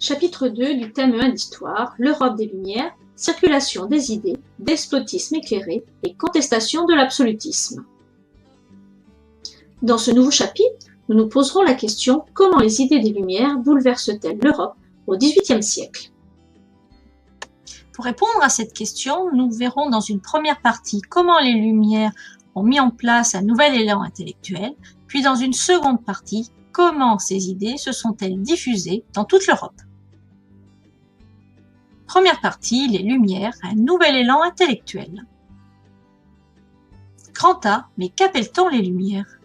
Chapitre 2 du thème 1 d'Histoire, l'Europe des Lumières, circulation des idées, despotisme éclairé et contestation de l'absolutisme. Dans ce nouveau chapitre, nous nous poserons la question comment les idées des Lumières bouleversent-elles l'Europe au XVIIIe siècle? Pour répondre à cette question, nous verrons dans une première partie comment les Lumières ont mis en place un nouvel élan intellectuel, puis dans une seconde partie, comment ces idées se sont-elles diffusées dans toute l'Europe. Première partie, les Lumières, un nouvel élan intellectuel. Grand A, mais qu'appelle-t-on les Lumières?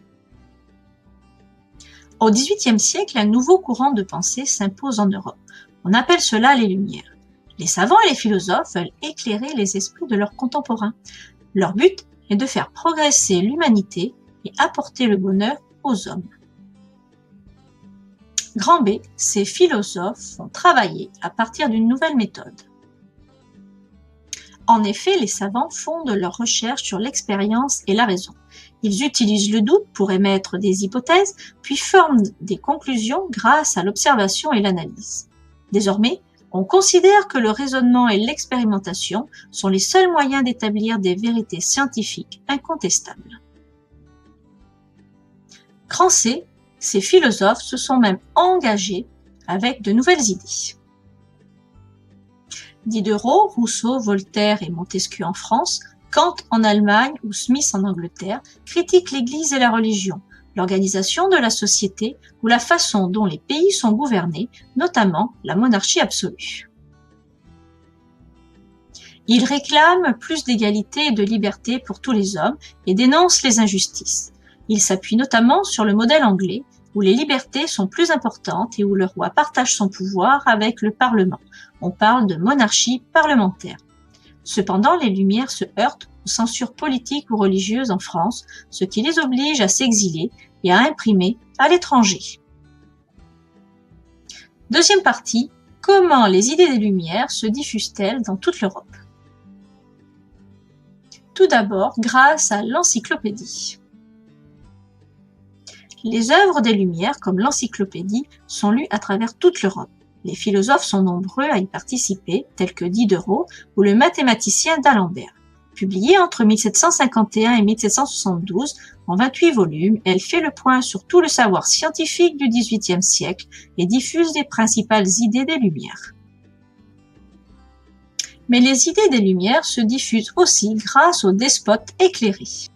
Au XVIIIe siècle, un nouveau courant de pensée s'impose en Europe. On appelle cela les Lumières. Les savants et les philosophes veulent éclairer les esprits de leurs contemporains. Leur but est de faire progresser l'humanité et apporter le bonheur aux hommes. Grand B, ces philosophes ont travaillé à partir d'une nouvelle méthode. En effet, les savants fondent leurs recherches sur l'expérience et la raison. Ils utilisent le doute pour émettre des hypothèses, puis forment des conclusions grâce à l'observation et l'analyse. Désormais, on considère que le raisonnement et l'expérimentation sont les seuls moyens d'établir des vérités scientifiques incontestables. Grand C, ces philosophes se sont même engagés avec de nouvelles idées. Diderot, Rousseau, Voltaire et Montesquieu en France, Kant en Allemagne ou Smith en Angleterre critiquent l'Église et la religion, l'organisation de la société ou la façon dont les pays sont gouvernés, notamment la monarchie absolue. Ils réclament plus d'égalité et de liberté pour tous les hommes et dénoncent les injustices. Ils s'appuient notamment sur le modèle anglais, où les libertés sont plus importantes et où le roi partage son pouvoir avec le Parlement. On parle de monarchie parlementaire. Cependant, les Lumières se heurtent aux censures politiques ou religieuses en France, ce qui les oblige à s'exiler et à imprimer à l'étranger. Deuxième partie, comment les idées des Lumières se diffusent-elles dans toute l'Europe? Tout d'abord, grâce à l'encyclopédie. Les œuvres des Lumières, comme l'encyclopédie, sont lues à travers toute l'Europe. Les philosophes sont nombreux à y participer, tels que Diderot ou le mathématicien d'Alembert. Publiée entre 1751 et 1772, en 28 volumes, elle fait le point sur tout le savoir scientifique du XVIIIe siècle et diffuse les principales idées des Lumières. Mais les idées des Lumières se diffusent aussi grâce aux despotes éclairés.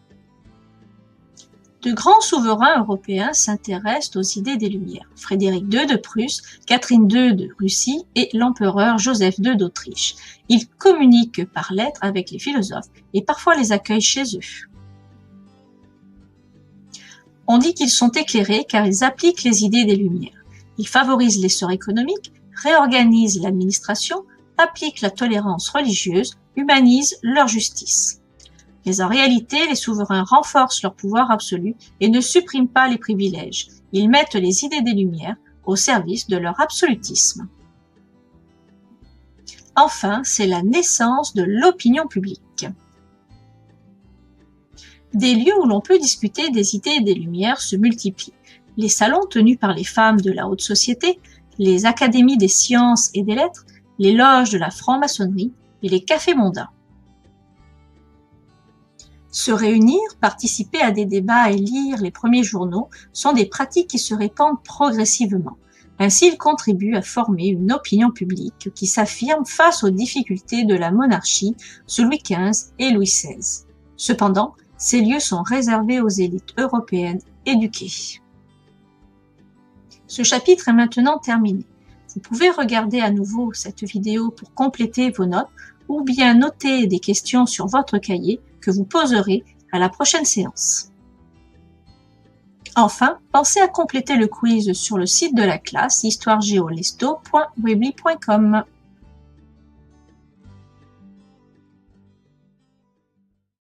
De grands souverains européens s'intéressent aux idées des Lumières. Frédéric II de Prusse, Catherine II de Russie et l'empereur Joseph II d'Autriche. Ils communiquent par lettres avec les philosophes et parfois les accueillent chez eux. On dit qu'ils sont éclairés car ils appliquent les idées des Lumières. Ils favorisent l'essor économique, réorganisent l'administration, appliquent la tolérance religieuse, humanisent leur justice. Mais en réalité, les souverains renforcent leur pouvoir absolu et ne suppriment pas les privilèges. Ils mettent les idées des Lumières au service de leur absolutisme. Enfin, c'est la naissance de l'opinion publique. Des lieux où l'on peut discuter des idées des Lumières se multiplient. Les salons tenus par les femmes de la haute société, les académies des sciences et des lettres, les loges de la franc-maçonnerie et les cafés mondains. Se réunir, participer à des débats et lire les premiers journaux sont des pratiques qui se répandent progressivement. Ainsi, ils contribuent à former une opinion publique qui s'affirme face aux difficultés de la monarchie sous Louis XV et Louis XVI. Cependant, ces lieux sont réservés aux élites européennes éduquées. Ce chapitre est maintenant terminé. Vous pouvez regarder à nouveau cette vidéo pour compléter vos notes ou bien noter des questions sur votre cahier que vous poserez à la prochaine séance. Enfin, pensez à compléter le quiz sur le site de la classe histoiregéolesto.weebly.com.